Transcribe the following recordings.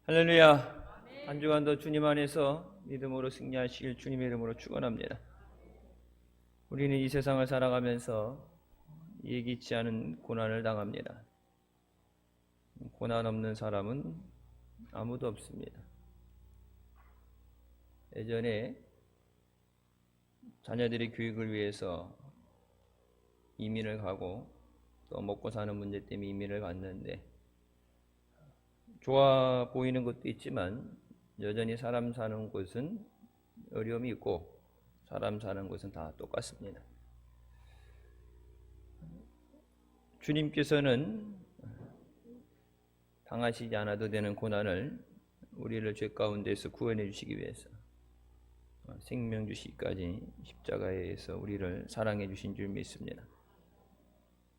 할렐루야. 한 주간도 주님 안에서 믿음으로 승리하시길 주님의 이름으로 축원합니다. 우리는 이 세상을 살아가면서 예기치 않은 고난을 당합니다. 고난 없는 사람은 아무도 없습니다. 예전에 자녀들의 교육을 위해서 이민을 가고 또 먹고 사는 문제 때문에 이민을 갔는데 좋아 보이는 것도 있지만 여전히 사람 사는 곳은 어려움이 있고 사람 사는 곳은 다 똑같습니다. 주님께서는 당하시지 않아도 되는 고난을 우리를 죄 가운데서 구원해 주시기 위해서 생명 주시기까지 십자가에서 우리를 사랑해 주신 줄 믿습니다.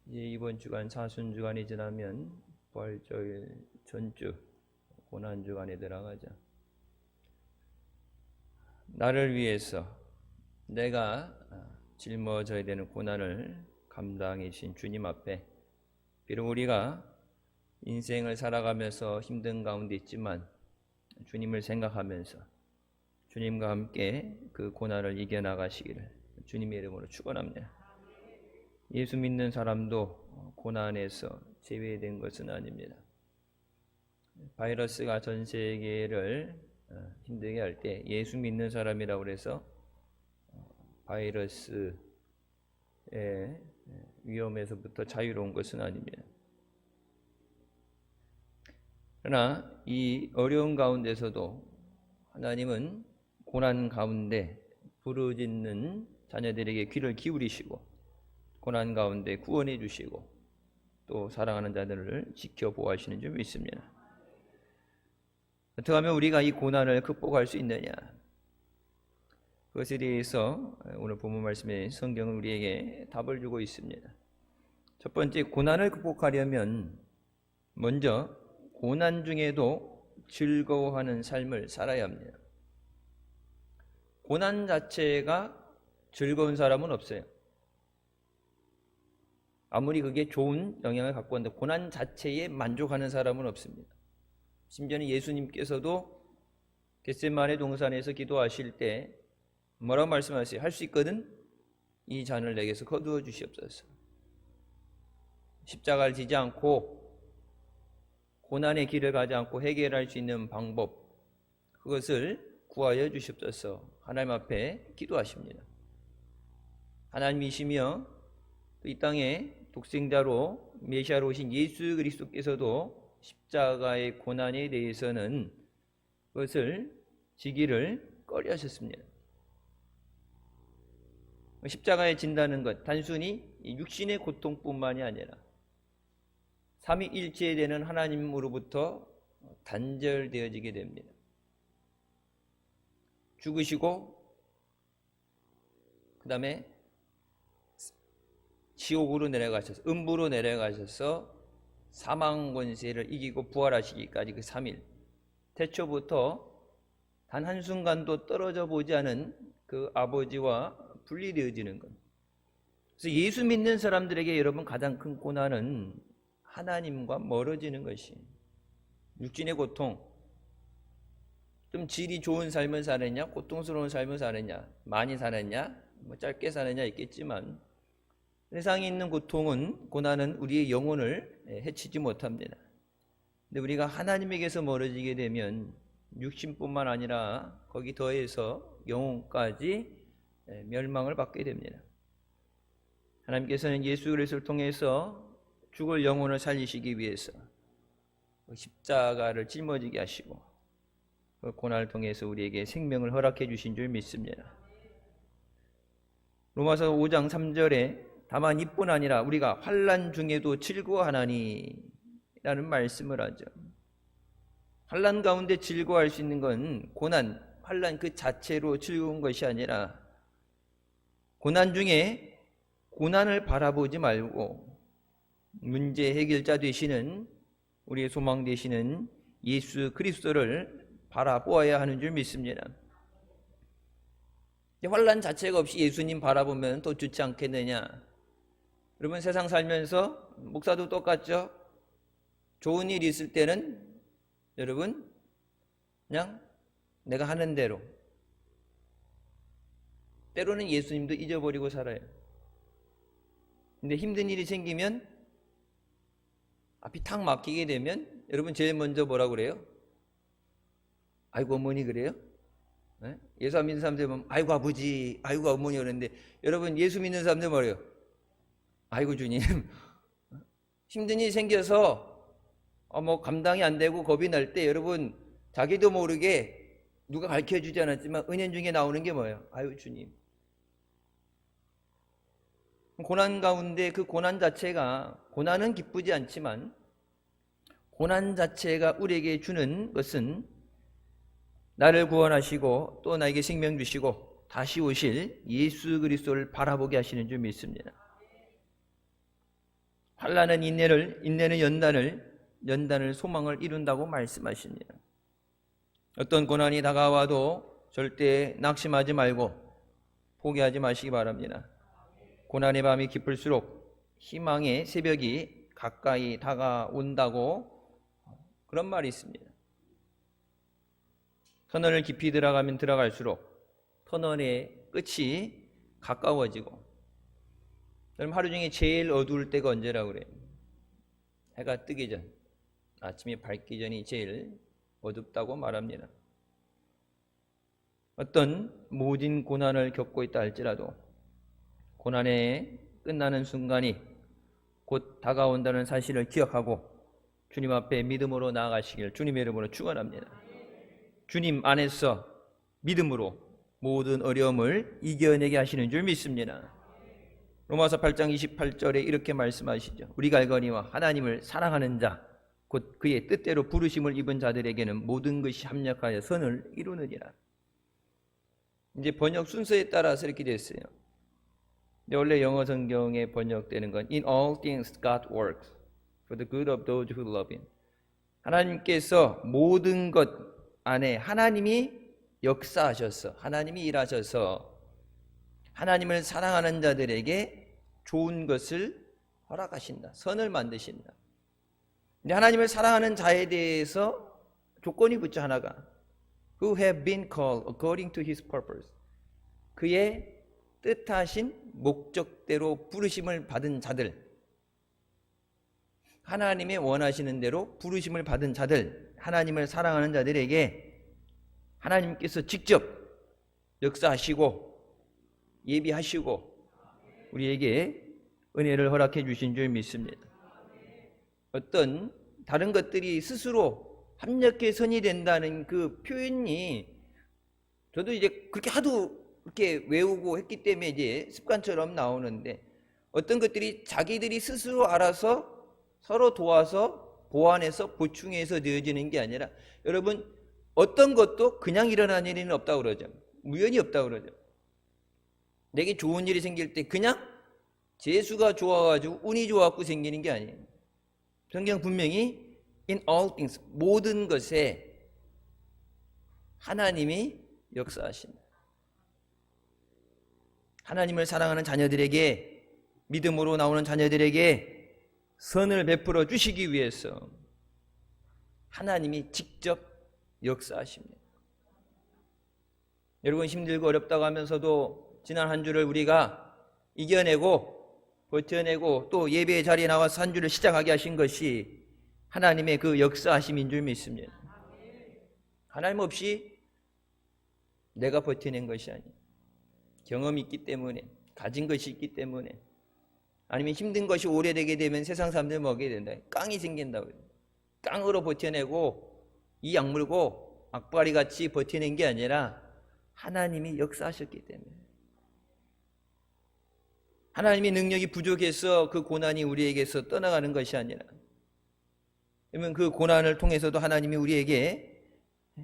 이제 이번 주간 사순주간이 지나면 부활절 전주 고난주간에 들어가자. 나를 위해서 내가 짊어져야 되는 고난을 감당해 주신 주님 앞에 비록 우리가 인생을 살아가면서 힘든 가운데 있지만 주님을 생각하면서 주님과 함께 그 고난을 이겨나가시기를 주님의 이름으로 축원합니다. 예수 믿는 사람도 고난에서 제외된 것은 아닙니다. 바이러스가 전 세계를 힘들게 할 때 예수 믿는 사람이라고 해서 바이러스의 위험에서부터 자유로운 것은 아닙니다. 그러나 이 어려운 가운데서도 하나님은 고난 가운데 부르짖는 자녀들에게 귀를 기울이시고 고난 가운데 구원해 주시고 또 사랑하는 자들을 지켜보호하시는 줄 믿습니다. 어떻게 하면 우리가 이 고난을 극복할 수 있느냐? 그것에 대해서 오늘 본문 말씀에 성경은 우리에게 답을 주고 있습니다. 첫 번째, 고난을 극복하려면 먼저 고난 중에도 즐거워하는 삶을 살아야 합니다. 고난 자체가 즐거운 사람은 없어요. 아무리 그게 좋은 영향을 갖고 있는데 고난 자체에 만족하는 사람은 없습니다. 심지어는 예수님께서도 겟세마네 동산에서 기도하실 때 뭐라고 말씀하세요? 할 수 있거든? 이 잔을 내게서 거두어 주시옵소서. 십자가를 지지 않고 고난의 길을 가지 않고 해결할 수 있는 방법, 그것을 구하여 주시옵소서. 하나님 앞에 기도하십니다. 하나님이시며 이 땅에 독생자로 메시아로 오신 예수 그리스도께서도 십자가의 고난에 대해서는 그것을 지기를 꺼려하셨습니다. 십자가에 진다는 것 단순히 육신의 고통뿐만이 아니라 삼위일체 되는 하나님으로부터 단절되어지게 됩니다. 죽으시고 그 다음에 지옥으로 내려가셔서 음부로 내려가셔서 사망 권세를 이기고 부활하시기까지 그 3일 태초부터 단 한순간도 떨어져 보지 않은 그 아버지와 분리되어지는 것. 그래서 예수 믿는 사람들에게 여러분 가장 큰 고난은 하나님과 멀어지는 것이 육신의 고통. 좀 질이 좋은 삶을 사느냐 고통스러운 삶을 사느냐 많이 사느냐 뭐 짧게 사느냐 있겠지만 세상에 있는 고난은 우리의 영혼을 해치지 못합니다. 근데 우리가 하나님에게서 멀어지게 되면 육신뿐만 아니라 거기 더해서 영혼까지 멸망을 받게 됩니다. 하나님께서는 예수 그리스도를 통해서 죽을 영혼을 살리시기 위해서 십자가를 짊어지게 하시고 그 고난을 통해서 우리에게 생명을 허락해 주신 줄 믿습니다. 로마서 5장 3절에 다만 이뿐 아니라 우리가 환난 중에도 즐거워하나니 라는 말씀을 하죠. 환난 가운데 즐거워할 수 있는 건 고난, 환난 그 자체로 즐거운 것이 아니라 고난 중에 고난을 바라보지 말고 문제 해결자 되시는 우리의 소망 되시는 예수 그리스도를 바라보아야 하는 줄 믿습니다. 환난 자체가 없이 예수님 바라보면 더 좋지 않겠느냐? 여러분 세상 살면서 목사도 똑같죠? 좋은 일이 있을 때는 여러분 그냥 내가 하는 대로. 때로는 예수님도 잊어버리고 살아요. 근데 힘든 일이 생기면 앞이 탁 막히게 되면 여러분 제일 먼저 뭐라고 그래요? 아이고 어머니 그래요? 네? 예수 안 믿는 사람들 보면 아이고 아버지, 아이고 어머니 그러는데 여러분 예수 믿는 사람들 뭐래요? 아이고 주님. 힘든 일이 생겨서 뭐 감당이 안 되고 겁이 날 때 여러분 자기도 모르게 누가 가르쳐주지 않았지만 은연 중에 나오는 게 뭐예요? 아유 주님. 고난 가운데 그 고난 자체가, 고난은 기쁘지 않지만 고난 자체가 우리에게 주는 것은 나를 구원하시고 또 나에게 생명 주시고 다시 오실 예수 그리스도를 바라보게 하시는 줄 믿습니다. 환난은 인내는 연단을 소망을 이룬다고 말씀하십니다. 어떤 고난이 다가와도 절대 낙심하지 말고 포기하지 마시기 바랍니다. 고난의 밤이 깊을수록 희망의 새벽이 가까이 다가온다고 그런 말이 있습니다. 터널을 깊이 들어가면 들어갈수록 터널의 끝이 가까워지고, 여러분 하루 중에 제일 어두울 때가 언제라고 그래요? 해가 뜨기 전, 아침이 밝기 전이 제일 어둡다고 말합니다. 어떤 모진 고난을 겪고 있다 할지라도 고난의 끝나는 순간이 곧 다가온다는 사실을 기억하고 주님 앞에 믿음으로 나아가시길 주님의 이름으로 축원합니다. 주님 안에서 믿음으로 모든 어려움을 이겨내게 하시는 줄 믿습니다. 로마서 8장 28절에 이렇게 말씀하시죠. 우리가 알거니와 하나님을 사랑하는 자 곧 그의 뜻대로 부르심을 입은 자들에게는 모든 것이 합력하여 선을 이루느니라. 이제 번역 순서에 따라서 이렇게 됐어요. 근데 원래 영어 성경에 번역되는 건 In all things God works for the good of those who love Him. 하나님께서 모든 것 안에 하나님이 역사하셔서, 하나님이 일하셔서 하나님을 사랑하는 자들에게 좋은 것을 허락하신다. 선을 만드신다. 근데 하나님을 사랑하는 자에 대해서 조건이 붙죠. 하나가 Who have been called according to His purpose. 그의 뜻하신 목적대로 부르심을 받은 자들, 하나님의 원하시는 대로 부르심을 받은 자들, 하나님을 사랑하는 자들에게 하나님께서 직접 역사하시고 예비하시고 우리에게 은혜를 허락해 주신 줄 믿습니다. 어떤 다른 것들이 스스로 합력해 선이 된다는 그 표현이 저도 이제 그렇게 하도 이렇게 외우고 했기 때문에 이제 습관처럼 나오는데, 어떤 것들이 자기들이 스스로 알아서 서로 도와서 보완해서 보충해서 되어지는 게 아니라, 여러분 어떤 것도 그냥 일어나는 일은 없다고 그러죠. 우연히 없다고 그러죠. 내게 좋은 일이 생길 때 그냥 재수가 좋아가지고 운이 좋아갖고 생기는 게 아니에요. 성경 분명히 in all things, 모든 것에 하나님이 역사하신다. 하나님을 사랑하는 자녀들에게, 믿음으로 나오는 자녀들에게 선을 베풀어 주시기 위해서 하나님이 직접 역사하십니다. 여러분 힘들고 어렵다고 하면서도 지난 한 주를 우리가 이겨내고 버텨내고 또 예배의 자리에 나와서 한 주를 시작하게 하신 것이 하나님의 그 역사하심인 줄 믿습니다. 하나님 없이 내가 버텨낸 것이 아니에요. 경험이 있기 때문에, 가진 것이 있기 때문에, 아니면 힘든 것이 오래되게 되면 세상 사람들 먹게 된다. 깡이 생긴다고 해요. 깡으로 버텨내고 이 약물고 악바리 같이 버텨낸 게 아니라 하나님이 역사하셨기 때문에, 하나님의 능력이 부족해서 그 고난이 우리에게서 떠나가는 것이 아니라, 그러면 그 고난을 통해서도 하나님이 우리에게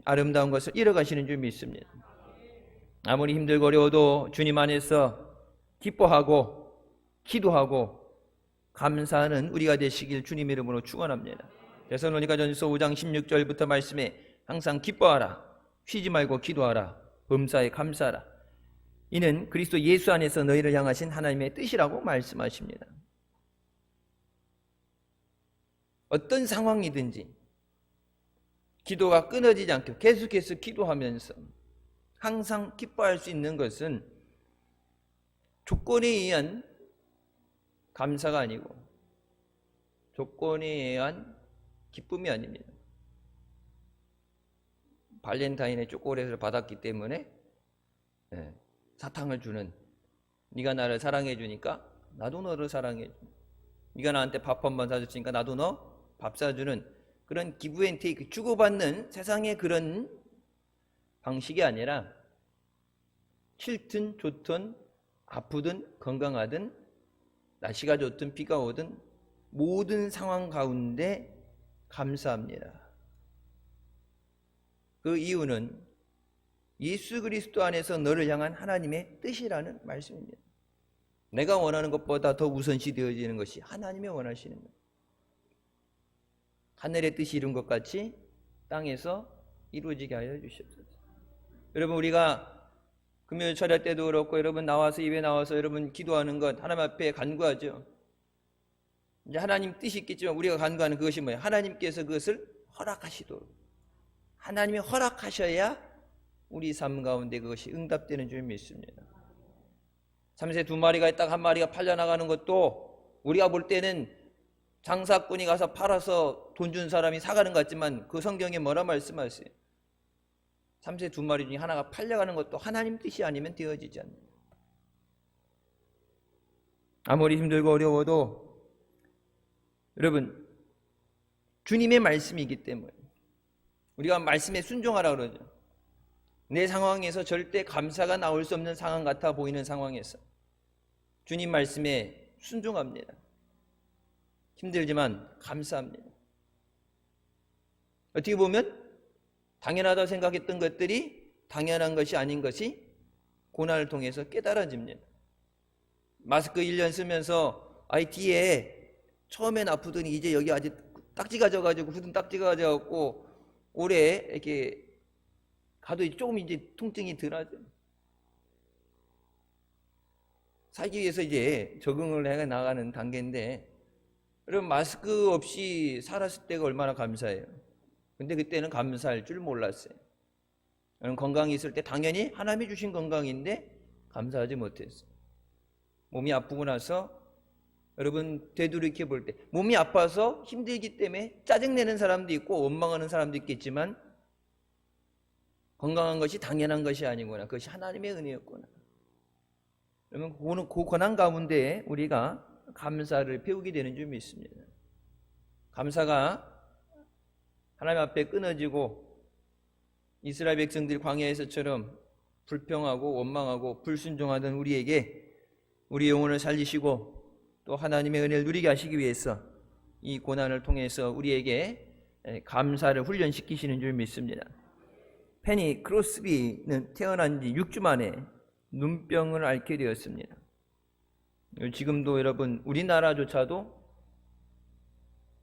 아름다운 것을 이뤄가시는 줄 믿습니다. 아무리 힘들고 어려워도 주님 안에서 기뻐하고 기도하고 감사하는 우리가 되시길 주님의 이름으로 축원합니다. 데살로니가전서 5장 16절부터 말씀에 항상 기뻐하라, 쉬지 말고 기도하라, 범사에 감사하라. 이는 그리스도 예수 안에서 너희를 향하신 하나님의 뜻이라고 말씀하십니다. 어떤 상황이든지 기도가 끊어지지 않게 계속해서 기도하면서 항상 기뻐할 수 있는 것은 조건에 의한 감사가 아니고 조건에 의한 기쁨이 아닙니다. 발렌타인의 초콜릿을 받았기 때문에 사탕을 주는, 네가 나를 사랑해 주니까 나도 너를 사랑해 줘. 네가 나한테 밥 한 번 사줬으니까 나도 너 밥 사주는 그런 기브 앤 테이크, 주고받는 세상의 그런 방식이 아니라 싫든 좋든 아프든 건강하든 날씨가 좋든 비가 오든 모든 상황 가운데 감사합니다. 그 이유는 예수 그리스도 안에서 너를 향한 하나님의 뜻이라는 말씀입니다. 내가 원하는 것보다 더 우선시 되어지는 것이 하나님이 원하시는 것. 하늘의 뜻이 이룬 것 같이 땅에서 이루어지게 하여 주시옵소서. 여러분, 우리가 금요일 철야 때도 그렇고 여러분 나와서 예배 나와서 여러분 기도하는 것 하나님 앞에 간구하죠. 이제 하나님 뜻이 있겠지만 우리가 간구하는 그것이 뭐예요? 하나님께서 그것을 허락하시도록, 하나님이 허락하셔야 우리 삶 가운데 그것이 응답되는 줄 믿습니다. 참새 2마리가 있다가 1마리가 팔려나가는 것도 우리가 볼 때는 장사꾼이 가서 팔아서 돈 준 사람이 사가는 것 같지만 그 성경에 뭐라 말씀하세요? 참새 2마리 중에 하나가 팔려가는 것도 하나님 뜻이 아니면 되어지지 않는다. 아무리 힘들고 어려워도 여러분 주님의 말씀이기 때문에 우리가 말씀에 순종하라 그러죠. 내 상황에서 절대 감사가 나올 수 없는 상황 같아 보이는 상황에서 주님 말씀에 순종합니다. 힘들지만 감사합니다. 어떻게 보면 당연하다고 생각했던 것들이 당연한 것이 아닌 것이 고난을 통해서 깨달아집니다. 마스크 1년 쓰면서 뒤에 처음엔 아프더니 이제 여기 아직 딱지가 져가지고 굳은 딱지가 져갖고 오래 이렇게 가도 조금 이제 통증이 덜하죠. 살기 위해서 이제 적응을 해 나가는 단계인데, 여러분 마스크 없이 살았을 때가 얼마나 감사해요. 근데 그때는 감사할 줄 몰랐어요. 여러분 건강이 있을 때 당연히 하나님이 주신 건강인데 감사하지 못했어요. 몸이 아프고 나서 여러분 되돌이켜 볼 때 몸이 아파서 힘들기 때문에 짜증내는 사람도 있고 원망하는 사람도 있겠지만 건강한 것이 당연한 것이 아니구나, 그것이 하나님의 은혜였구나. 그러면 그 고난 가운데 우리가 감사를 배우게 되는 줄 믿습니다. 감사가 하나님 앞에 끊어지고 이스라엘 백성들이 광야에서처럼 불평하고 원망하고 불순종하던 우리에게 우리 영혼을 살리시고 또 하나님의 은혜를 누리게 하시기 위해서 이 고난을 통해서 우리에게 감사를 훈련시키시는 줄 믿습니다. 페니 크로스비는 태어난 지 6주 만에 눈병을 앓게 되었습니다. 지금도 여러분 우리나라조차도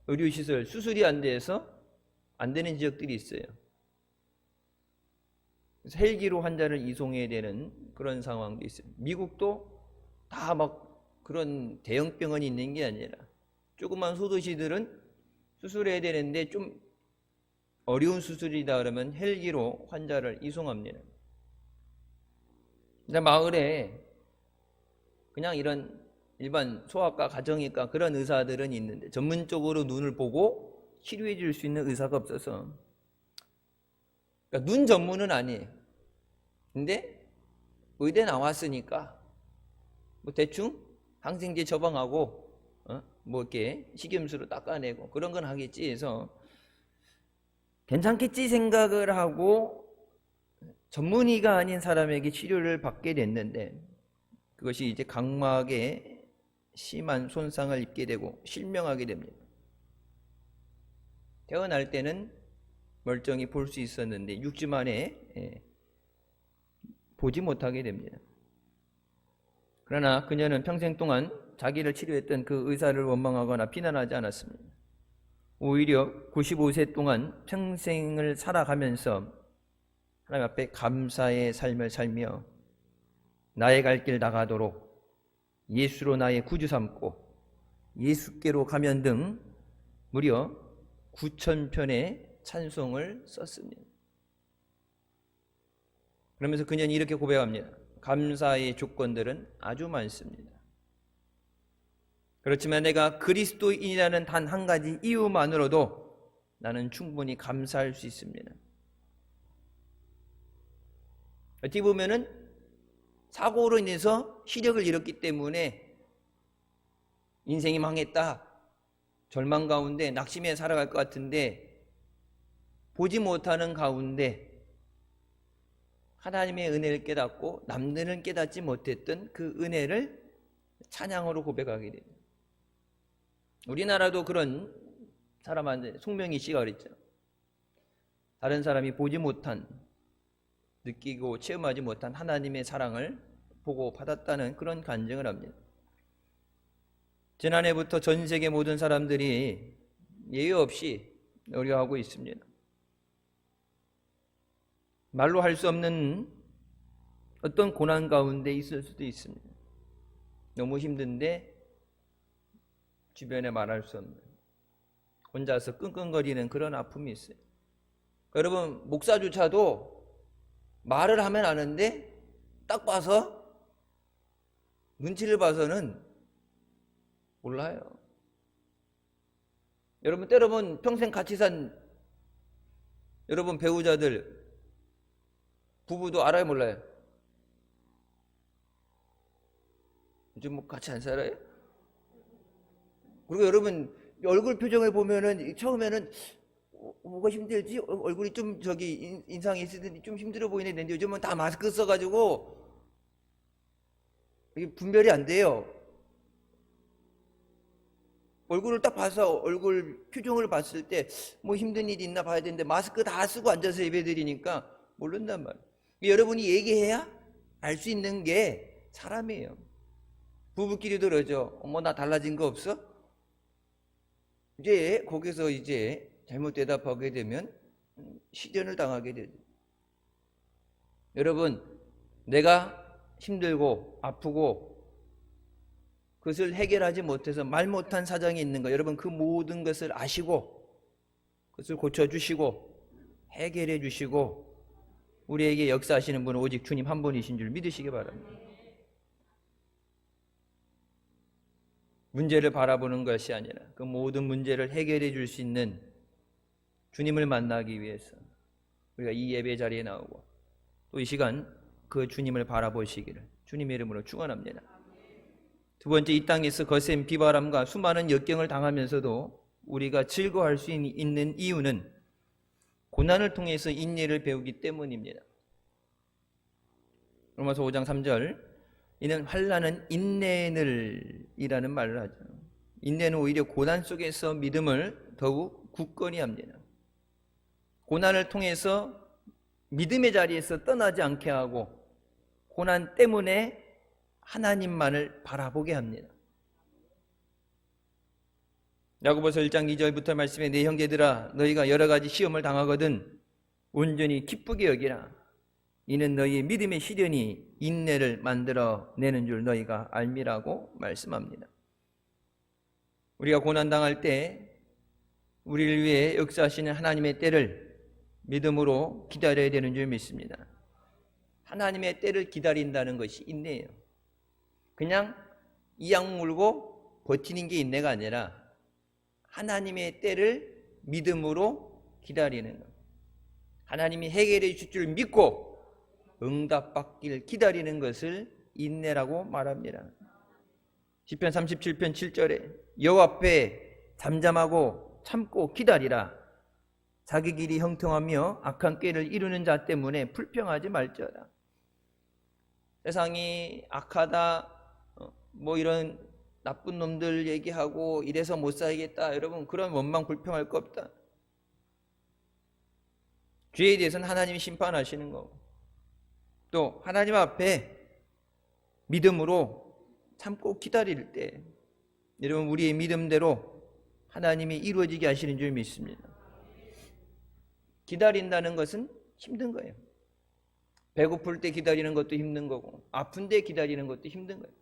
의료시설 수술이 안 돼서 안 되는 지역들이 있어요. 그래서 헬기로 환자를 이송해야 되는 그런 상황도 있어요. 미국도 다 막 그런 대형 병원이 있는 게 아니라 조그만 소도시들은 수술해야 되는데 좀 어려운 수술이다 그러면 헬기로 환자를 이송합니다. 근데 마을에 그냥 이런 일반 소아과, 가정의과 그런 의사들은 있는데 전문적으로 눈을 보고 치료해 줄 수 있는 의사가 없어서, 그러니까 눈 전문은 아니에요. 근데 의대 나왔으니까 뭐 대충 항생제 처방하고 뭐 이렇게 식염수로 닦아내고 그런 건 하겠지 해서 괜찮겠지 생각을 하고 전문의가 아닌 사람에게 치료를 받게 됐는데 그것이 이제 각막에 심한 손상을 입게 되고 실명하게 됩니다. 태어날 때는 멀쩡히 볼 수 있었는데 6주 만에 보지 못하게 됩니다. 그러나 그녀는 평생 동안 자기를 치료했던 그 의사를 원망하거나 비난하지 않았습니다. 오히려 95세 동안 평생을 살아가면서 하나님 앞에 감사의 삶을 살며 나의 갈 길 나가도록 예수로 나의 구주 삼고 예수께로 가면 등 무려 9,000편의 찬송을 썼습니다. 그러면서 그녀는 이렇게 고백합니다. 감사의 조건들은 아주 많습니다. 그렇지만 내가 그리스도인이라는 단 한 가지 이유만으로도 나는 충분히 감사할 수 있습니다. 어떻게 보면은 사고로 인해서 시력을 잃었기 때문에 인생이 망했다, 절망 가운데 낙심해 살아갈 것 같은데 보지 못하는 가운데 하나님의 은혜를 깨닫고 남들은 깨닫지 못했던 그 은혜를 찬양으로 고백하게 됩니다. 우리나라도 그런 사람한테 송명희 씨가 그랬죠. 다른 사람이 보지 못한, 느끼고 체험하지 못한 하나님의 사랑을 보고 받았다는 그런 간증을 합니다. 지난해부터 전 세계 모든 사람들이 예외 없이 어려워하고 있습니다. 말로 할 수 없는 어떤 고난 가운데 있을 수도 있습니다. 너무 힘든데 주변에 말할 수 없는, 혼자서 끙끙거리는 그런 아픔이 있어요. 여러분, 목사조차도 말을 하면 아는데 딱 봐서, 눈치를 봐서는 몰라요. 여러분, 때로는 평생 같이 산 여러분 배우자들, 부부도 알아요, 몰라요? 요즘 뭐 같이 안 살아요? 그리고 여러분 얼굴 표정을 보면은 처음에는 뭐가 힘들지? 얼굴이 좀 인상이 있으더니 좀 힘들어 보이는데 요즘은 다 마스크 써가지고 이게 분별이 안 돼요. 얼굴을 딱 봐서 얼굴 표정을 봤을 때 뭐 힘든 일이 있나 봐야 되는데 마스크 다 쓰고 앉아서 예배드리니까 모른단 말이에요. 여러분이 얘기해야 알 수 있는 게 사람이에요. 부부끼리도 그러죠. 어머, 나 달라진 거 없어? 이제 거기서 이제 잘못 대답하게 되면 시련을 당하게 되죠. 여러분, 내가 힘들고 아프고 그것을 해결하지 못해서 말 못한 사정이 있는 거, 여러분 그 모든 것을 아시고 그것을 고쳐주시고 해결해 주시고 우리에게 역사하시는 분은 오직 주님 한 분이신 줄 믿으시기 바랍니다. 문제를 바라보는 것이 아니라 그 모든 문제를 해결해 줄 수 있는 주님을 만나기 위해서 우리가 이 예배 자리에 나오고 또 이 시간 그 주님을 바라보시기를 주님의 이름으로 축원합니다. 두 번째, 이 땅에서 거센 비바람과 수많은 역경을 당하면서도 우리가 즐거워할 수 있는 이유는 고난을 통해서 인내를 배우기 때문입니다. 로마서 5장 3절, 이는 환난은 인내늘이라는 말을 하죠. 인내는 오히려 고난 속에서 믿음을 더욱 굳건히 합니다. 고난을 통해서 믿음의 자리에서 떠나지 않게 하고 고난 때문에 하나님만을 바라보게 합니다. 야고보서 1장 2절부터 말씀에 내 형제들아 너희가 여러 가지 시험을 당하거든 온전히 기쁘게 여기라. 이는 너희의 믿음의 시련이 인내를 만들어내는 줄 너희가 알미라고 말씀합니다. 우리가 고난당할 때 우리를 위해 역사하시는 하나님의 때를 믿음으로 기다려야 되는 줄 믿습니다. 하나님의 때를 기다린다는 것이 인내예요. 그냥 이악 물고 버티는 게 인내가 아니라 하나님의 때를 믿음으로 기다리는 것. 하나님이 해결해 주실 줄 믿고 응답받길 기다리는 것을 인내라고 말합니다. 시편 37편 7절에 여호와 앞에 잠잠하고 참고 기다리라. 자기 길이 형통하며 악한 꾀를 이루는 자 때문에 불평하지 말지어다. 세상이 악하다, 뭐 이런 나쁜 놈들 얘기하고 이래서 못 살겠다, 여러분 그런 원망 불평할 거 없다. 죄에 대해서는 하나님이 심판하시는 거고 또 하나님 앞에 믿음으로 참고 기다릴 때 여러분 우리의 믿음대로 하나님이 이루어지게 하시는 줄 믿습니다. 기다린다는 것은 힘든 거예요. 배고플 때 기다리는 것도 힘든 거고 아픈 데 기다리는 것도 힘든 거예요.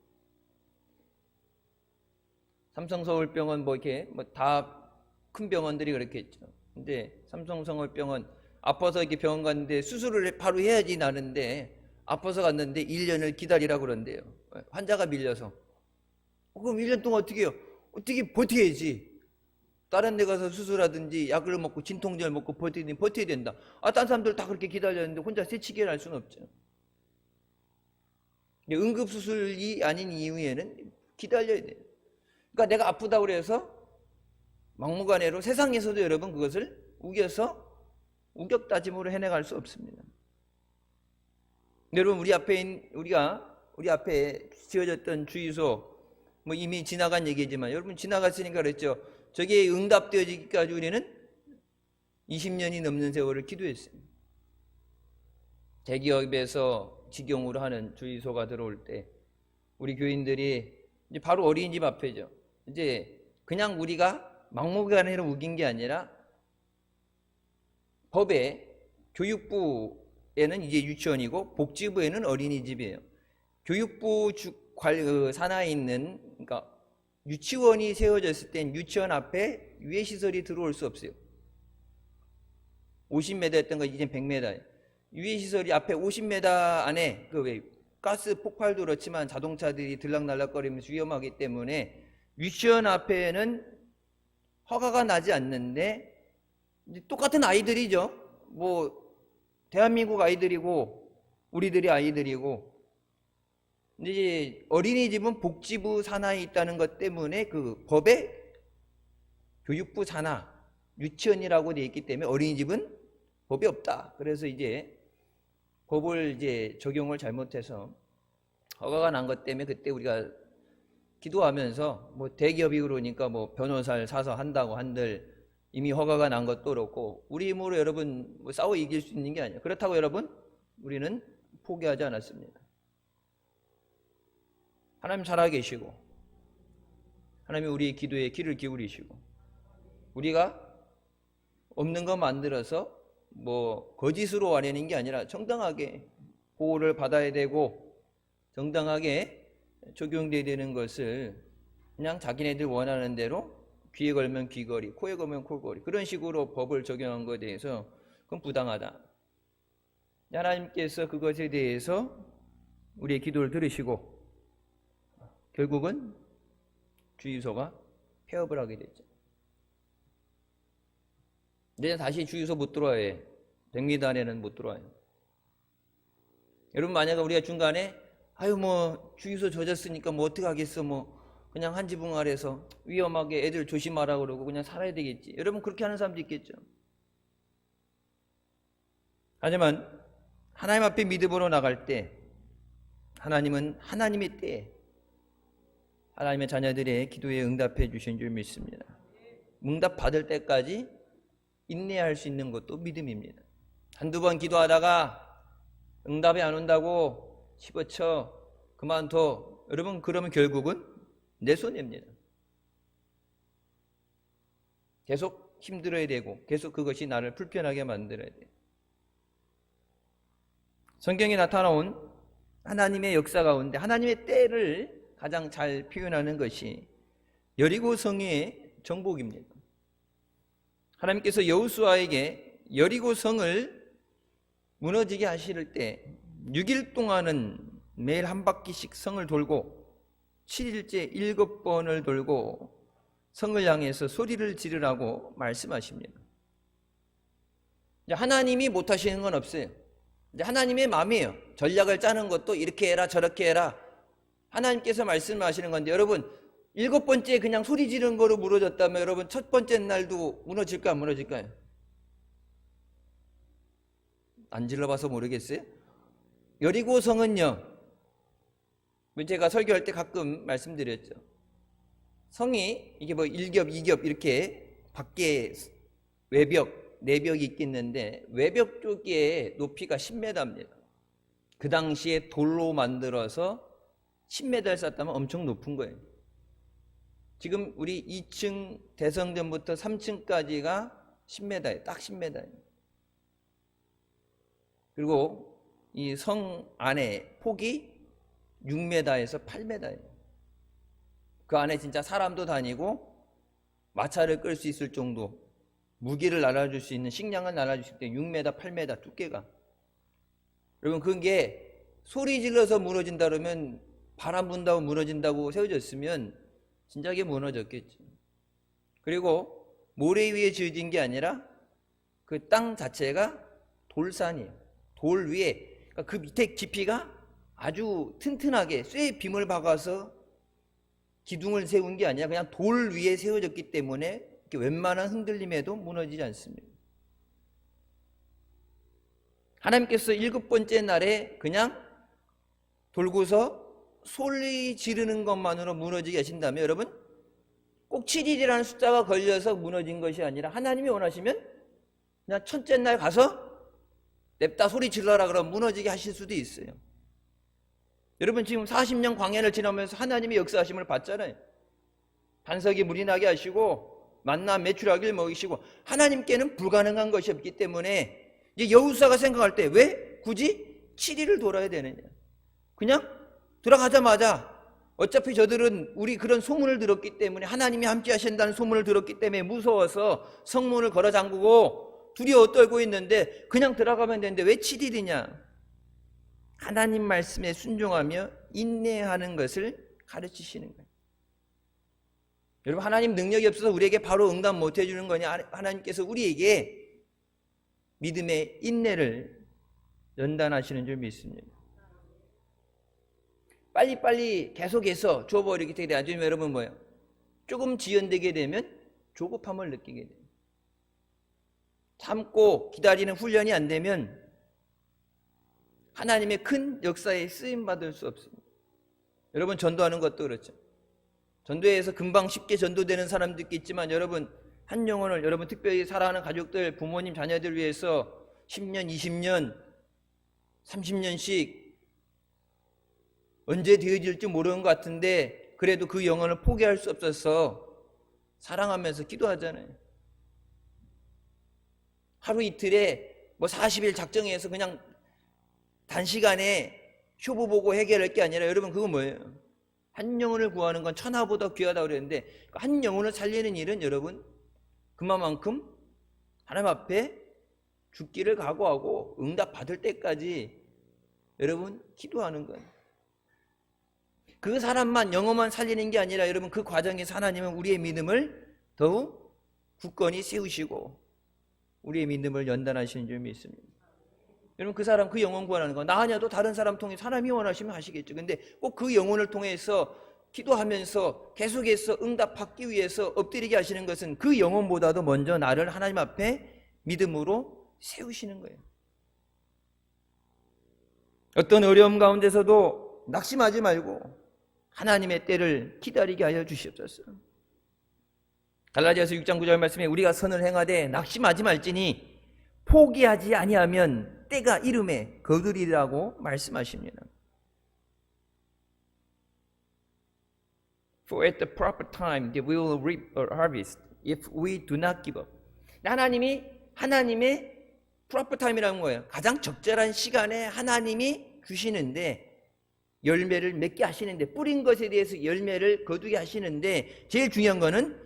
삼성서울병원 뭐 이렇게 뭐 다 큰 병원들이 그렇게 했죠. 근데 삼성성월병원 아파서 이렇게 병원 갔는데 수술을 바로 해야지 나는데 아파서 갔는데 1년을 기다리라고 그런대요. 환자가 밀려서. 그럼 1년 동안 어떻게 해요? 어떻게 버텨야지. 다른 데 가서 수술하든지 약을 먹고 진통제를 먹고 버텨야 된다. 다른 사람들 다 그렇게 기다렸는데 혼자 새치기를 할 수는 없죠. 응급수술이 아닌 이후에는 기다려야 돼요. 그러니까 내가 아프다고 그래서 막무가내로 세상에서도 여러분 그것을 우겨서 우격다짐으로 해내갈 수 없습니다. 여러분 우리 앞에 지어졌던 주유소 뭐 이미 지나간 얘기지만 여러분 지나갔으니까 그랬죠. 저게 응답되어지기까지 우리는 20년이 넘는 세월을 기도했어요. 대기업에서 직영으로 하는 주유소가 들어올 때 우리 교인들이 이제 바로 어린이집 앞에죠. 이제 그냥 우리가 막무가내로 우긴 게 아니라 법에 교육부에는 이제 유치원이고 복지부에는 어린이집이에요. 교육부 산하에 있는 그러니까 유치원이 세워졌을 땐 유치원 앞에 유해시설이 들어올 수 없어요. 50m였던 거 이제 100m예요. 유해시설이 앞에 50m 안에 왜 가스 폭발도 그렇지만 자동차들이 들락날락거리면서 위험하기 때문에 유치원 앞에는 허가가 나지 않는데 똑같은 아이들이죠. 뭐 대한민국 아이들이고 우리들이 아이들이고 이제 어린이집은 복지부 산하에 있다는 것 때문에 그 법에 교육부 산하 유치원이라고 되어 있기 때문에 어린이집은 법이 없다. 그래서 이제 법을 이제 적용을 잘못해서 허가가 난 것 때문에 그때 우리가 기도하면서 뭐 대기업이 그러니까 뭐 변호사를 사서 한다고 한들 이미 허가가 난 것도 그렇고 우리 힘으로 여러분 뭐 싸워 이길 수 있는 게 아니에요. 그렇다고 여러분 우리는 포기하지 않았습니다. 하나님 살아계시고 하나님이 우리 기도에 귀를 기울이시고 우리가 없는 거 만들어서 뭐 거짓으로 와내는 게 아니라 정당하게 보호를 받아야 되고 정당하게 적용돼야 되는 것을 그냥 자기네들 원하는 대로 귀에 걸면 귀걸이, 코에 걸면 코걸이 그런 식으로 법을 적용한 것에 대해서 그건 부당하다. 하나님께서 그것에 대해서 우리의 기도를 들으시고 결국은 주유소가 폐업을 하게 됐죠. 이제 다시 주유소 못 들어와야 해. 100m 안에는 못 들어와요. 여러분 만약에 우리가 중간에 뭐 주유소 젖었으니까 뭐 어떻게 하겠어 뭐 그냥 한 지붕 아래서 위험하게 애들 조심하라 그러고 그냥 살아야 되겠지. 여러분 그렇게 하는 사람도 있겠죠. 하지만 하나님 앞에 믿음으로 나갈 때 하나님은 하나님의 때에 하나님의 자녀들의 기도에 응답해 주신 줄 믿습니다. 응답 받을 때까지 인내할 수 있는 것도 믿음입니다. 한두 번 기도하다가 응답이 안 온다고 집어쳐 그만둬. 여러분 그러면 결국은 내 손해입니다. 계속 힘들어야 되고 계속 그것이 나를 불편하게 만들어야 돼요. 성경에 나타나온 하나님의 역사 가운데 하나님의 때를 가장 잘 표현하는 것이 여리고 성의 정복입니다. 하나님께서 여호수아에게 여리고 성을 무너지게 하실 때 6일 동안은 매일 한 바퀴씩 성을 돌고 7일째 7번을 돌고 성을 향해서 소리를 지르라고 말씀하십니다. 하나님이 못하시는 건 없어요. 하나님의 마음이에요. 전략을 짜는 것도 이렇게 해라 저렇게 해라 하나님께서 말씀하시는 건데 여러분 7번째 그냥 소리 지르는 거로 무너졌다면 여러분 첫 번째 날도 무너질까 안 무너질까요? 안 질러봐서 모르겠어요? 여리고 성은요 제가 설교할 때 가끔 말씀드렸죠. 성이 이게 뭐 1겹 2겹 이렇게 밖에 외벽 내벽이 있겠는데 외벽 쪽에 높이가 10m입니다. 그 당시에 돌로 만들어서 10m를 쌓았다면 엄청 높은 거예요. 지금 우리 2층 대성전부터 3층까지가 10m예요. 딱 10m예요. 그리고 이 성 안에 폭이 6m에서 8m예요. 그 안에 진짜 사람도 다니고 마차를 끌 수 있을 정도 무기를 날아줄 수 있는 식량을 날아줄 수 있는 6m, 8m 두께가. 여러분 그게 소리 질러서 무너진다 그러면 바람 분다고 무너진다고 세워졌으면 진작에 무너졌겠지. 그리고 모래 위에 지어진 게 아니라 그 땅 자체가 돌산이에요. 돌 위에, 그러니까 그 밑에 깊이가 아주 튼튼하게 쇠 빔을 박아서 기둥을 세운 게 아니라 그냥 돌 위에 세워졌기 때문에 웬만한 흔들림에도 무너지지 않습니다. 하나님께서 7번째 날에 그냥 돌고서 소리 지르는 것만으로 무너지게 하신다면 여러분 꼭 7일이라는 숫자가 걸려서 무너진 것이 아니라 하나님이 원하시면 그냥 첫째 날 가서 냅다 소리 질러라 그러면 무너지게 하실 수도 있어요. 여러분 지금 40년 광야를 지나면서 하나님의 역사하심을 봤잖아요. 반석이 물이 나게 하시고 만나 메추라기를 먹이시고 하나님께는 불가능한 것이 없기 때문에 이제 여호수아가 생각할 때 왜 굳이 7일을 돌아야 되느냐. 그냥 들어가자마자 어차피 저들은 우리 그런 소문을 들었기 때문에 하나님이 함께 하신다는 소문을 들었기 때문에 무서워서 성문을 걸어 잠그고 두려워 떨고 있는데 그냥 들어가면 되는데 왜 7일이냐. 하나님 말씀에 순종하며 인내하는 것을 가르치시는 거예요. 여러분 하나님 능력이 없어서 우리에게 바로 응답 못 해주는 거냐. 하나님께서 우리에게 믿음의 인내를 연단하시는 줄 믿습니다. 빨리빨리 계속해서 줘버리게 되게 나중에 여러분 뭐예요? 조금 지연되게 되면 조급함을 느끼게 돼요. 참고 기다리는 훈련이 안 되면 하나님의 큰 역사에 쓰임받을 수 없습니다. 여러분 전도하는 것도 그렇죠. 전도에서 금방 쉽게 전도되는 사람도 있겠지만 여러분 한 영혼을 여러분 특별히 사랑하는 가족들, 부모님, 자녀들 위해서 10년, 20년, 30년씩 언제 되어질지 모르는 것 같은데 그래도 그 영혼을 포기할 수 없어서 사랑하면서 기도하잖아요. 하루 이틀에 뭐 40일 작정해서 그냥 단시간에 쇼부 보고 해결할 게 아니라 여러분 그건 뭐예요? 한 영혼을 구하는 건 천하보다 귀하다고 그랬는데 한 영혼을 살리는 일은 여러분 그만큼 하나님 앞에 죽기를 각오하고 응답 받을 때까지 여러분 기도하는 거예요. 그 사람만 영혼만 살리는 게 아니라 여러분 그 과정에서 하나님은 우리의 믿음을 더욱 굳건히 세우시고 우리의 믿음을 연단하시는 줄 믿습니다. 여러분 그 사람 그 영혼 구하는 거 나 아니어도 다른 사람 통해 사람이 원하시면 하시겠죠. 근데 꼭 그 영혼을 통해서 기도하면서 계속해서 응답받기 위해서 엎드리게 하시는 것은 그 영혼보다도 먼저 나를 하나님 앞에 믿음으로 세우시는 거예요. 어떤 어려움 가운데서도 낙심하지 말고 하나님의 때를 기다리게 하여 주시옵소서. 갈라디아서 6장 9절 말씀에 우리가 선을 행하되 낙심하지 말지니 포기하지 아니하면 때가 이름에 거두리라고 말씀하십니다. For at the proper time we will reap a harvest if we do not give up. 하나님이 하나님의 proper time이라는 거예요. 가장 적절한 시간에 하나님이 주시는데 열매를 맺게 하시는데 뿌린 것에 대해서 열매를 거두게 하시는데 제일 중요한 거는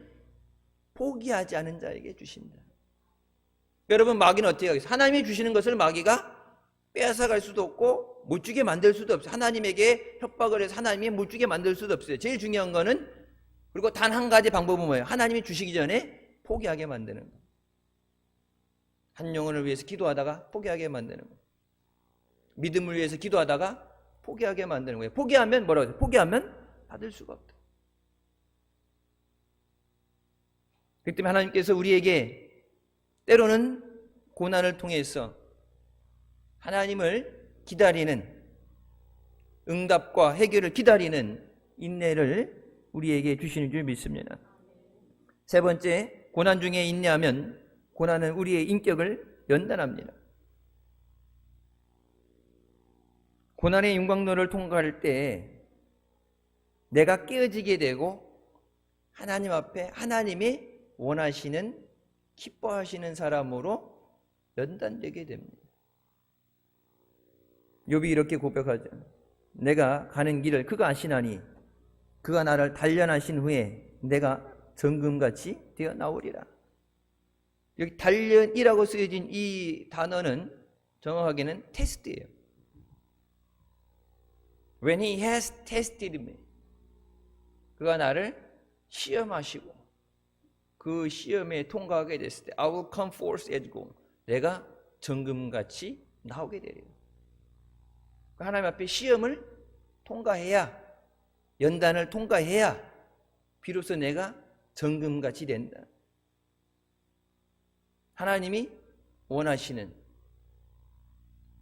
포기하지 않은 자에게 주신다. 여러분 마귀는 어떻게 하겠어요? 하나님이 주시는 것을 마귀가 빼앗아갈 수도 없고 못 주게 만들 수도 없어요. 하나님에게 협박을 해서 하나님이 못 주게 만들 수도 없어요. 제일 중요한 거는 그리고 단 한 가지 방법은 뭐예요? 하나님이 주시기 전에 포기하게 만드는 거예요. 한 영혼을 위해서 기도하다가 포기하게 만드는 거예요. 믿음을 위해서 기도하다가 포기하게 만드는 거예요. 포기하면 뭐라고 해요? 포기하면 받을 수가 없다. 그렇기 때문에 하나님께서 우리에게 때로는 고난을 통해서 하나님을 기다리는 응답과 해결을 기다리는 인내를 우리에게 주시는 줄 믿습니다. 세 번째, 고난 중에 인내하면 고난은 우리의 인격을 연단합니다. 고난의 윤곽로를 통과할 때 내가 깨어지게 되고 하나님 앞에 하나님이 원하시는 기뻐하시는 사람으로 연단되게 됩니다. 욥이 이렇게 고백하죠. 내가 가는 길을 그가 아시나니 그가 나를 단련하신 후에 내가 정금같이 되어 나오리라. 여기 단련이라고 쓰여진 이 단어는 정확하게는 테스트예요. When he has tested me. 그가 나를 시험하시고 그 시험에 통과하게 됐을 때 I will come forth as gold. 내가 정금같이 나오게 되리라. 하나님 앞에 시험을 통과해야, 연단을 통과해야 비로소 내가 정금같이 된다. 하나님이 원하시는,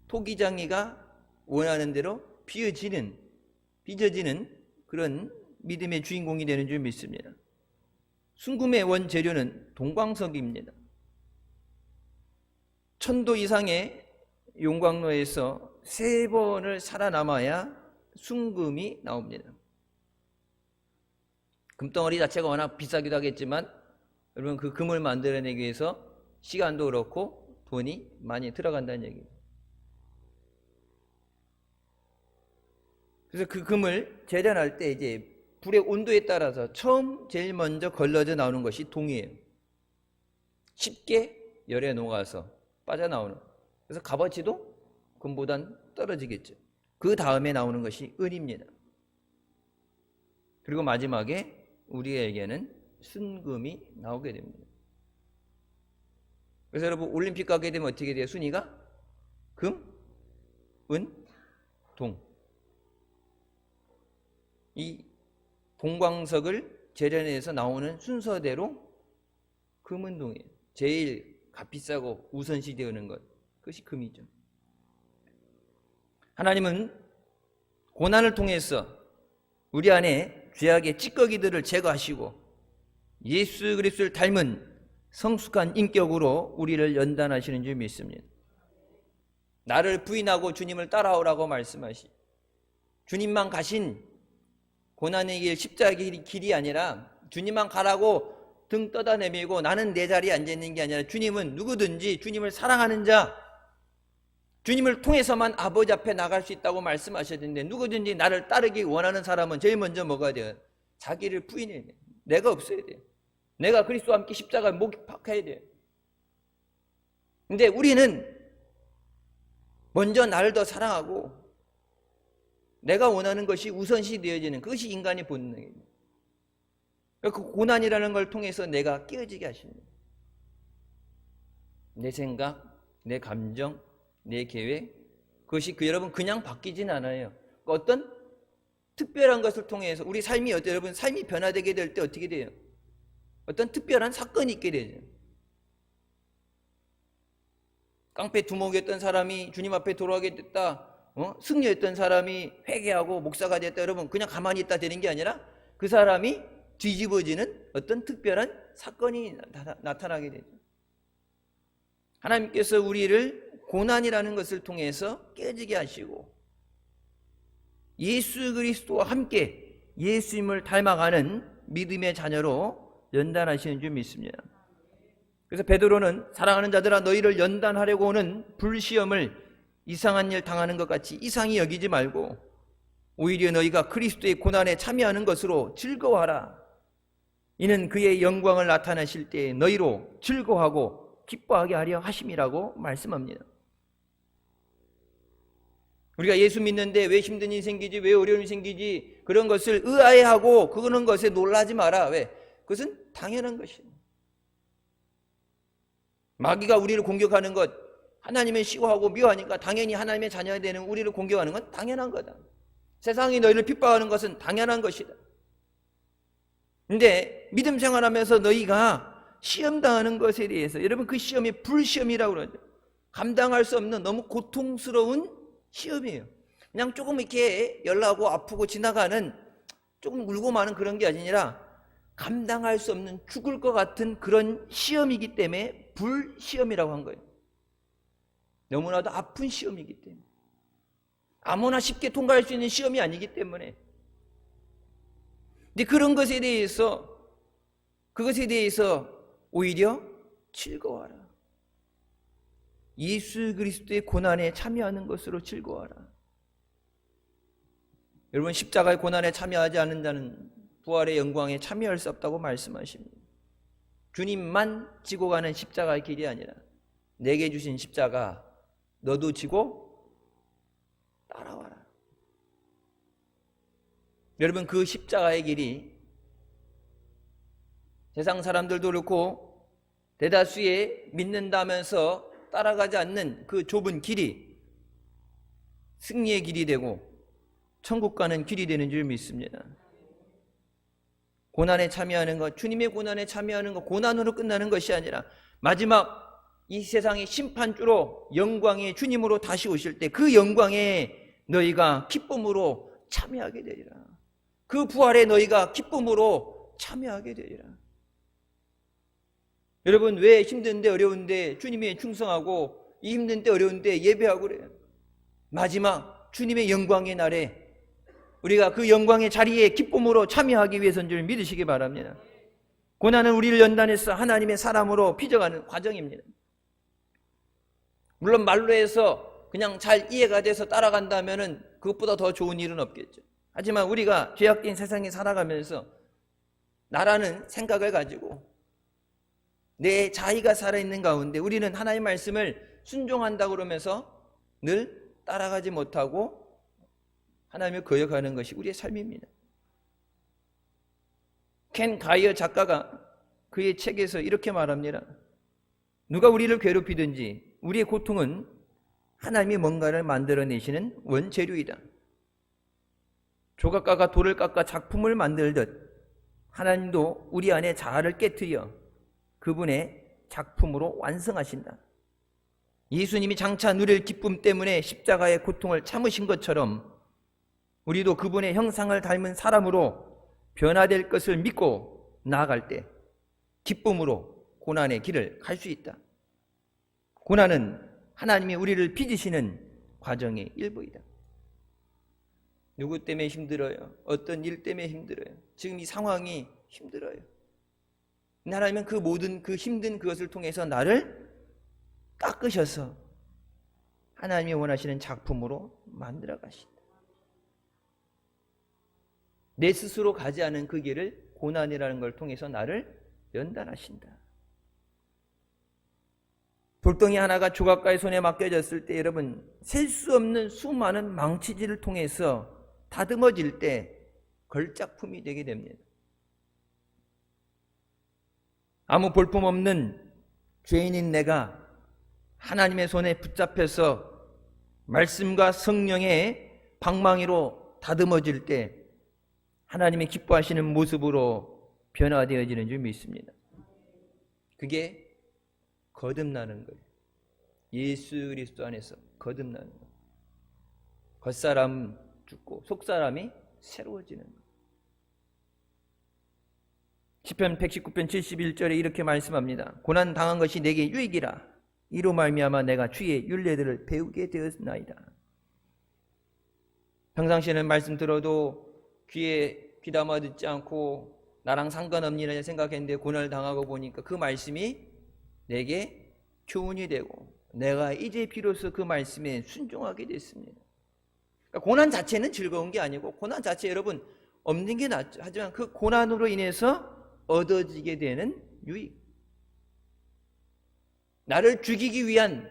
토기장이가 원하는 대로 빚어지는 그런 믿음의 주인공이 되는 줄 믿습니다. 순금의 원재료는 동광석입니다. 1000도 이상의 용광로에서 3번을 살아남아야 순금이 나옵니다. 금덩어리 자체가 워낙 비싸기도 하겠지만 여러분 그 금을 만들어내기 위해서 시간도 그렇고 돈이 많이 들어간다는 얘기예요. 그래서 그 금을 재련할 때 이제 불의 온도에 따라서 처음 제일 먼저 걸러져 나오는 것이 동이에요. 쉽게 열에 녹아서 빠져나오는. 그래서 값어치도 금보단 떨어지겠죠. 그 다음에 나오는 것이 은입니다. 그리고 마지막에 우리에게는 순금이 나오게 됩니다. 그래서 여러분 올림픽 가게 되면 어떻게 돼요? 순위가 금, 은, 동. 이 동광석을 재련해서 나오는 순서대로 금은 동이에요. 제일 값비싸고 우선시 되는 것, 그것이 금이죠. 하나님은 고난을 통해서 우리 안에 죄악의 찌꺼기들을 제거하시고 예수 그리스도를 닮은 성숙한 인격으로 우리를 연단하시는 줄 믿습니다. 나를 부인하고 주님을 따라오라고 말씀하시. 주님만 가신 고난의 길, 십자가의 길이 아니라 주님만 가라고 등 떠다 내밀고 나는 내 자리에 앉아있는 게 아니라 주님은 누구든지 주님을 사랑하는 자, 주님을 통해서만 아버지 앞에 나갈 수 있다고 말씀하셨는데 누구든지 나를 따르기 원하는 사람은 제일 먼저 뭐가 돼요? 자기를 부인해야 돼요. 내가 없어야 돼요. 내가 그리스도와 함께 십자가에 못 박혀야 돼요. 근데 우리는 먼저 나를 더 사랑하고 내가 원하는 것이 우선시 되어지는 그것이 인간의 본능입니다. 그 고난이라는 걸 통해서 내가 깨어지게 하십니다. 내 생각, 내 감정, 내 계획, 그것이 여러분 그냥 바뀌진 않아요. 어떤 특별한 것을 통해서 우리 삶이 여러분 삶이 변화되게 될 때 어떻게 돼요? 어떤 특별한 사건이 있게 되죠. 깡패 두목이었던 사람이 주님 앞에 돌아가게 됐다. 승려였던 사람이 회개하고 목사가 됐다. 여러분 그냥 가만히 있다 되는 게 아니라 그 사람이 뒤집어지는 어떤 특별한 사건이 나타나게 되죠. 하나님께서 우리를 고난이라는 것을 통해서 깨지게 하시고 예수 그리스도와 함께 예수님을 닮아가는 믿음의 자녀로 연단하시는 줄 믿습니다. 그래서 베드로는 사랑하는 자들아 너희를 연단하려고 오는 불시험을 이상한 일 당하는 것 같이 이상히 여기지 말고 오히려 너희가 그리스도의 고난에 참여하는 것으로 즐거워하라. 이는 그의 영광을 나타내실 때 너희로 즐거워하고 기뻐하게 하려 하심이라고 말씀합니다. 우리가 예수 믿는데 왜 힘든 일이 생기지, 왜 어려운 일이 생기지, 그런 것을 의아해하고 그런 것에 놀라지 마라. 왜? 그것은 당연한 것이에요. 마귀가 우리를 공격하는 것, 하나님을 시고하고 미워하니까 당연히 하나님의 자녀가 되는 우리를 공격하는 건 당연한 거다. 세상이 너희를 핍박하는 것은 당연한 것이다. 근데 믿음 생활하면서 너희가 시험당하는 것에 대해서 여러분 그 시험이 불시험이라고 그러죠. 감당할 수 없는 너무 고통스러운 시험이에요. 그냥 조금 이렇게 열나고 아프고 지나가는 조금 울고 마는 그런 게 아니라 감당할 수 없는 죽을 것 같은 그런 시험이기 때문에 불시험이라고 한 거예요. 너무나도 아픈 시험이기 때문에 아무나 쉽게 통과할 수 있는 시험이 아니기 때문에 근데 그런 것에 대해서 그것에 대해서 오히려 즐거워하라. 예수 그리스도의 고난에 참여하는 것으로 즐거워하라. 여러분 십자가의 고난에 참여하지 않는 자는 부활의 영광에 참여할 수 없다고 말씀하십니다. 주님만 지고 가는 십자가의 길이 아니라 내게 주신 십자가 너도 지고 따라와라. 여러분, 그 십자가의 길이 세상 사람들도 그렇고 대다수의 믿는다면서 따라가지 않는 그 좁은 길이 승리의 길이 되고 천국 가는 길이 되는 줄 믿습니다. 고난에 참여하는 것, 주님의 고난에 참여하는 것, 고난으로 끝나는 것이 아니라 마지막 이 세상의 심판주로 영광의 주님으로 다시 오실 때 그 영광에 너희가 기쁨으로 참여하게 되리라. 그 부활에 너희가 기쁨으로 참여하게 되리라. 여러분, 왜 힘든데 어려운데 주님에 충성하고 이 힘든 때 어려운데 예배하고 그래요? 마지막 주님의 영광의 날에 우리가 그 영광의 자리에 기쁨으로 참여하기 위해서인 줄 믿으시기 바랍니다. 고난은 우리를 연단해서 하나님의 사람으로 빚어가는 과정입니다. 물론 말로 해서 그냥 잘 이해가 돼서 따라간다면 그것보다 더 좋은 일은 없겠죠. 하지만 우리가 죄악된 세상에 살아가면서 나라는 생각을 가지고 내 자의가 살아있는 가운데 우리는 하나님의 말씀을 순종한다고 그러면서 늘 따라가지 못하고 하나님을 거역하는 것이 우리의 삶입니다. 켄 가이어 작가가 그의 책에서 이렇게 말합니다. 누가 우리를 괴롭히든지 우리의 고통은 하나님이 뭔가를 만들어내시는 원재료이다. 조각가가 돌을 깎아 작품을 만들듯 하나님도 우리 안에 자아를 깨트려 그분의 작품으로 완성하신다. 예수님이 장차 누릴 기쁨 때문에 십자가의 고통을 참으신 것처럼 우리도 그분의 형상을 닮은 사람으로 변화될 것을 믿고 나아갈 때 기쁨으로 고난의 길을 갈 수 있다. 고난은 하나님이 우리를 빚으시는 과정의 일부이다. 누구 때문에 힘들어요? 어떤 일 때문에 힘들어요? 지금 이 상황이 힘들어요. 하나님은 그 모든 그 힘든 그것을 통해서 나를 깎으셔서 하나님이 원하시는 작품으로 만들어 가신다. 내 스스로 가지 않은 그 길을 고난이라는 걸 통해서 나를 연단하신다. 돌덩이 하나가 조각가의 손에 맡겨졌을 때 여러분, 셀 수 없는 수많은 망치질을 통해서 다듬어질 때 걸작품이 되게 됩니다. 아무 볼품없는 죄인인 내가 하나님의 손에 붙잡혀서 말씀과 성령의 방망이로 다듬어질 때 하나님이 기뻐하시는 모습으로 변화되어지는 줄 믿습니다. 그게 거듭나는 거예요. 예수 그리스도 안에서 거듭나는 거예요. 겉사람 죽고 속사람이 새로워지는 거예요. 시편 119편 71절에 이렇게 말씀합니다. 고난 당한 것이 내게 유익이라. 이로 말미암아 내가 주의 율례들을 배우게 되었나이다. 평상시에는 말씀 들어도 귀에 귀담아 듣지 않고 나랑 상관없니라 생각했는데 고난을 당하고 보니까 그 말씀이 내게 교훈이 되고 내가 이제 비로소 그 말씀에 순종하게 됐습니다. 그러니까 고난 자체는 즐거운 게 아니고 고난 자체 여러분 없는 게 낫죠. 하지만 그 고난으로 인해서 얻어지게 되는 유익, 나를 죽이기 위한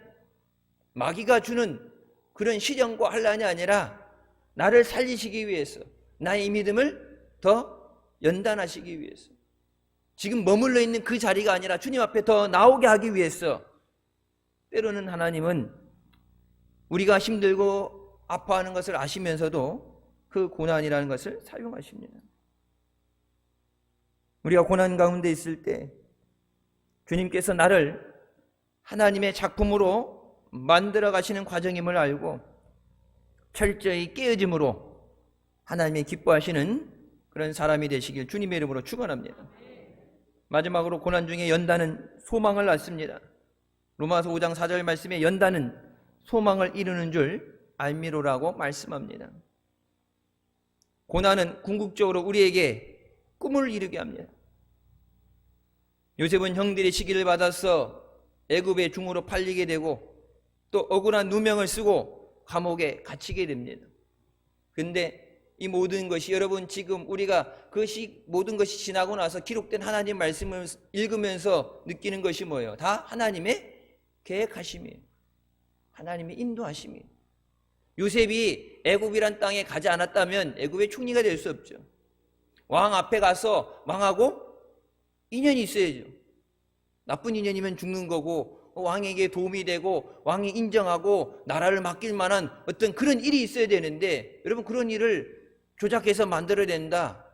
마귀가 주는 그런 시련과 환난이 아니라 나를 살리시기 위해서 나의 믿음을 더 연단하시기 위해서 지금 머물러 있는 그 자리가 아니라 주님 앞에 더 나오게 하기 위해서 때로는 하나님은 우리가 힘들고 아파하는 것을 아시면서도 그 고난이라는 것을 사용하십니다. 우리가 고난 가운데 있을 때 주님께서 나를 하나님의 작품으로 만들어 가시는 과정임을 알고 철저히 깨어짐으로 하나님의 기뻐하시는 그런 사람이 되시길 주님의 이름으로 축원합니다. 마지막으로 고난 중에 연단은 소망을 낳습니다. 로마서 5장 4절 말씀에 연단은 소망을 이루는 줄 알미로라고 말씀합니다. 고난은 궁극적으로 우리에게 꿈을 이루게 합니다. 요셉은 형들의 시기를 받아서 애굽의 중으로 팔리게 되고 또 억울한 누명을 쓰고 감옥에 갇히게 됩니다. 그런데 이 모든 것이 여러분 지금 우리가 모든 것이 지나고 나서 기록된 하나님 말씀을 읽으면서 느끼는 것이 뭐예요? 다 하나님의 계획하심이에요. 하나님의 인도하심이에요. 요셉이 애굽이란 땅에 가지 않았다면 애굽의 총리가 될 수 없죠. 왕 앞에 가서 왕하고 인연이 있어야죠. 나쁜 인연이면 죽는 거고 왕에게 도움이 되고 왕이 인정하고 나라를 맡길 만한 어떤 그런 일이 있어야 되는데 여러분 그런 일을 조작해서 만들어낸다.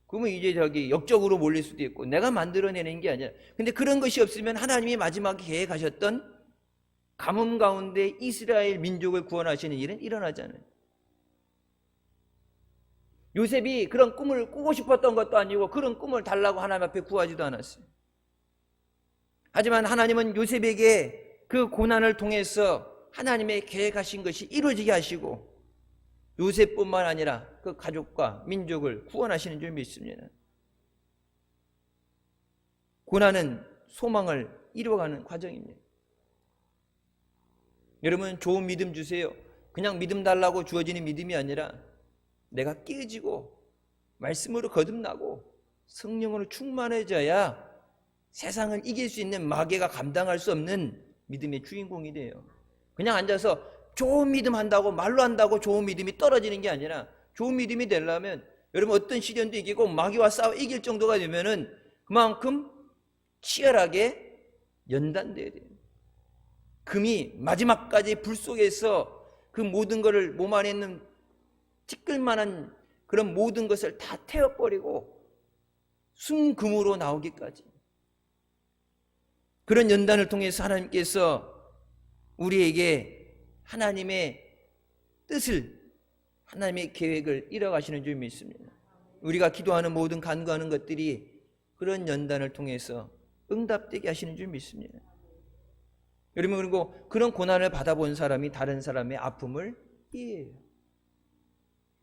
그러면 이제 역적으로 몰릴 수도 있고 내가 만들어내는 게 아니라 근데 그런 것이 없으면 하나님이 마지막에 계획하셨던 가뭄 가운데 이스라엘 민족을 구원하시는 일은 일어나지 않아요. 요셉이 그런 꿈을 꾸고 싶었던 것도 아니고 그런 꿈을 달라고 하나님 앞에 구하지도 않았어요. 하지만 하나님은 요셉에게 그 고난을 통해서 하나님의 계획하신 것이 이루어지게 하시고 요셉뿐만 아니라 그 가족과 민족을 구원하시는 줄 믿습니다. 고난은 소망을 이루어가는 과정입니다. 여러분 좋은 믿음 주세요. 그냥 믿음 달라고 주어지는 믿음이 아니라 내가 깨어지고 말씀으로 거듭나고 성령으로 충만해져야 세상을 이길 수 있는 마귀가 감당할 수 없는 믿음의 주인공이 돼요. 그냥 앉아서 좋은 믿음 한다고 말로 한다고 좋은 믿음이 떨어지는 게 아니라 좋은 믿음이 되려면 여러분 어떤 시련도 이기고 마귀와 싸워 이길 정도가 되면은 그만큼 치열하게 연단돼야 돼요. 금이 마지막까지 불 속에서 그 모든 것을 몸 안에 있는 찌끌만한 그런 모든 것을 다 태워버리고 순금으로 나오기까지 그런 연단을 통해서 하나님께서 우리에게 하나님의 뜻을 하나님의 계획을 이뤄가시는 줄 믿습니다. 우리가 기도하는 모든 간구하는 것들이 그런 연단을 통해서 응답되게 하시는 줄 믿습니다. 여러분 그리고 그런 고난을 받아본 사람이 다른 사람의 아픔을 이해해요.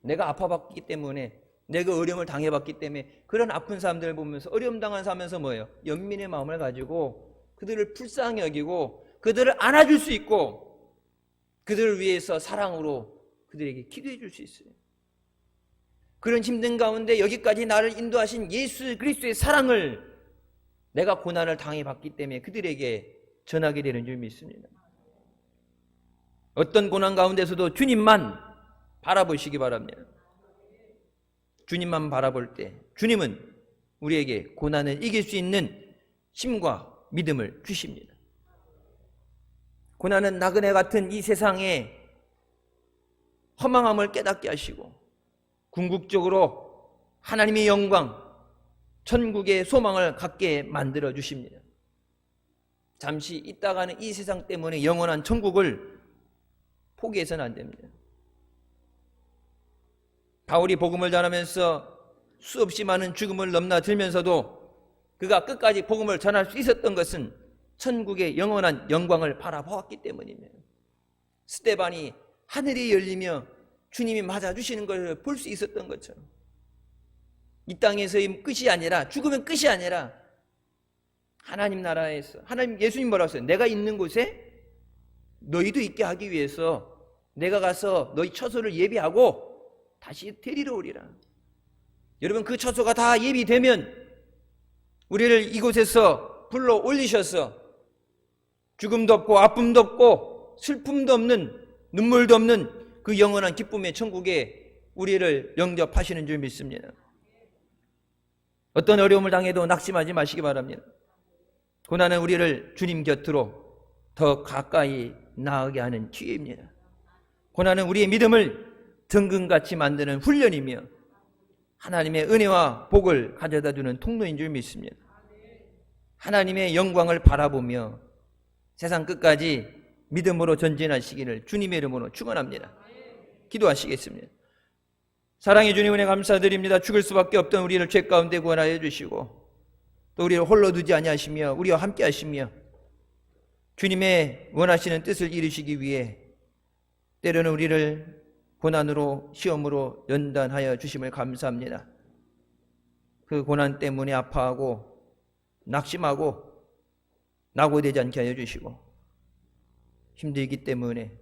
내가 아파봤기 때문에 내가 어려움을 당해봤기 때문에 그런 아픈 사람들을 보면서 어려움 당한 사람에서 뭐예요? 연민의 마음을 가지고 그들을 불쌍히 여기고 그들을 안아줄 수 있고 그들을 위해서 사랑으로 그들에게 기도해 줄 수 있어요. 그런 힘든 가운데 여기까지 나를 인도하신 예수 그리스도의 사랑을 내가 고난을 당해봤기 때문에 그들에게 전하게 되는 줄 믿습니다. 어떤 고난 가운데서도 주님만 바라보시기 바랍니다. 주님만 바라볼 때 주님은 우리에게 고난을 이길 수 있는 힘과 믿음을 주십니다. 고난은 나그네 같은 이 세상의 허망함을 깨닫게 하시고 궁극적으로 하나님의 영광, 천국의 소망을 갖게 만들어 주십니다. 잠시 있다가는 이 세상 때문에 영원한 천국을 포기해서는 안 됩니다. 바울이 복음을 전하면서 수없이 많은 죽음을 넘나들면서도 그가 끝까지 복음을 전할 수 있었던 것은 천국의 영원한 영광을 바라보았기 때문입니다. 스데반이 하늘이 열리며 주님이 맞아주시는 것을 볼 수 있었던 것처럼 이 땅에서의 끝이 아니라 죽으면 끝이 아니라 하나님 나라에서 하나님 예수님 뭐라고 했어요? 내가 있는 곳에 너희도 있게 하기 위해서 내가 가서 너희 처소를 예비하고 다시 데리러 오리라. 여러분 그 처소가 다 예비되면 우리를 이곳에서 불러 올리셔서 죽음도 없고 아픔도 없고 슬픔도 없는 눈물도 없는 그 영원한 기쁨의 천국에 우리를 영접하시는 줄 믿습니다. 어떤 어려움을 당해도 낙심하지 마시기 바랍니다. 고난은 우리를 주님 곁으로 더 가까이 나아가게 하는 기회입니다. 고난은 우리의 믿음을 정금같이 만드는 훈련이며 하나님의 은혜와 복을 가져다 주는 통로인 줄 믿습니다. 하나님의 영광을 바라보며 세상 끝까지 믿음으로 전진하시기를 주님의 이름으로 축원합니다. 기도하시겠습니다. 사랑의 주님 은혜 감사드립니다. 죽을 수밖에 없던 우리를 죄 가운데 구원하여 주시고 또 우리를 홀로 두지 아니하시며 우리와 함께 하시며 주님의 원하시는 뜻을 이루시기 위해 때로는 우리를 고난으로 시험으로 연단하여 주심을 감사합니다. 그 고난 때문에 아파하고 낙심하고 낙오되지 않게 하여 주시고 힘들기 때문에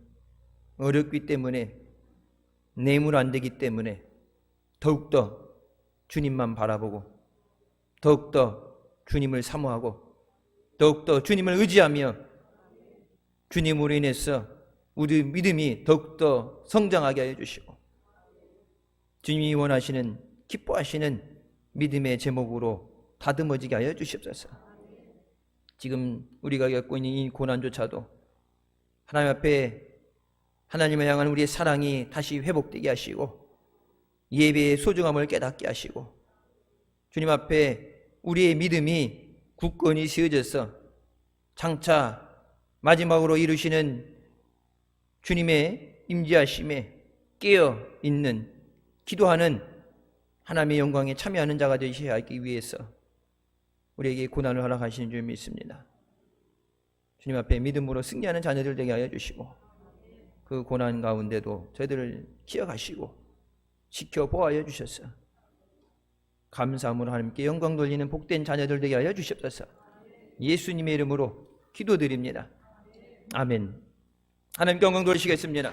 어렵기 때문에 뇌물 안 되기 때문에 더욱더 주님만 바라보고 더욱더 주님을 사모하고 더욱더 주님을 의지하며 주님으로 인해서 우리 믿음이 더욱더 성장하게 하여 주시고 주님이 원하시는 기뻐하시는 믿음의 제목으로 다듬어지게 하여 주시옵소서. 지금 우리가 겪고 있는 이 고난조차도 하나님 앞에 하나님을 향한 우리의 사랑이 다시 회복되게 하시고 예배의 소중함을 깨닫게 하시고 주님 앞에 우리의 믿음이 굳건히 세워져서 장차 마지막으로 이루시는 주님의 임재하심에 깨어있는 기도하는 하나님의 영광에 참여하는 자가 되셔야 하기 위해서 우리에게 고난을 허락하시는 줄 믿습니다. 주님 앞에 믿음으로 승리하는 자녀들 되게 하여 주시고 그 고난 가운데도 저희들을 기억하시고 지켜보아여 주셔서 감사함으로 하나님께 영광 돌리는 복된 자녀들 되게 하여 주시옵소서. 예수님의 이름으로 기도드립니다. 아멘. 하나님께 영광 돌리시겠습니다.